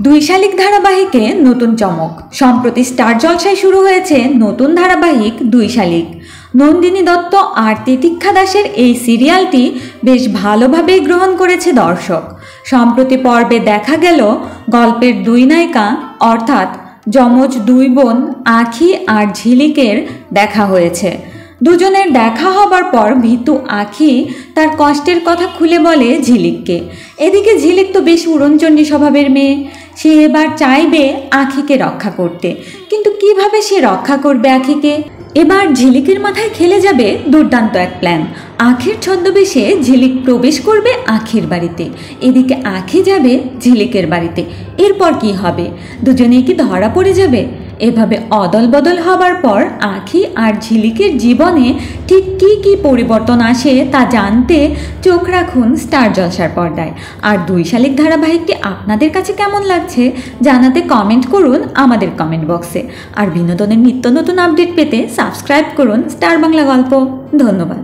দুই শালিক ধারাবাহিকে নতুন চমক। সম্প্রতি স্টার জলসায় শুরু হয়েছে নতুন ধারাবাহিক দুই শালিক। নন্দিনী দত্ত আর তিতিক্ষা দাসের এই সিরিয়ালটি বেশ ভালোভাবেই গ্রহণ করেছে দর্শক। সম্প্রতি পর্বে দেখা গেল গল্পের দুই নায়িকা অর্থাৎ যমজ দুই বোন আঁখি আর ঝিলিকের দেখা হয়েছে। দুজনের দেখা হবার পর ভীতু আঁখি তার কষ্টের কথা খুলে বলে ঝিলিককে। এদিকে ঝিলিক তো বেশ উড়নচণ্ডী স্বভাবের মেয়ে, সে এবার চাইবে আঁখিকে রক্ষা করতে, কিন্তু কিভাবে সে রক্ষা করবে আঁখিকে? এবার ঝিলিকের মাথায় খেলে যাবে দুর্দান্ত এক প্ল্যান। আঁখির ছদ্মবেশে ঝিলিক প্রবেশ করবে আঁখির বাড়িতে, এদিকে আঁখি যাবে ঝিলিকের বাড়িতে। এরপর কি হবে? দুজনেই কি ধরা পড়ে যাবে? এভাবে অদল বদল হবার পর আঁখি আর ঝিলিকের জীবনে ঠিক কী কী পরিবর্তন আসে তা জানতে চোখ রাখুন স্টার জলসার পর্দায়। আর দুই শালিক ধারাবাহিকটি আপনাদের কাছে কেমন লাগছে জানাতে কমেন্ট করুন আমাদের কমেন্ট বক্সে। আর বিনোদনের নিত্য নতুন আপডেট পেতে সাবস্ক্রাইব করুন স্টার বাংলা গল্প। ধন্যবাদ।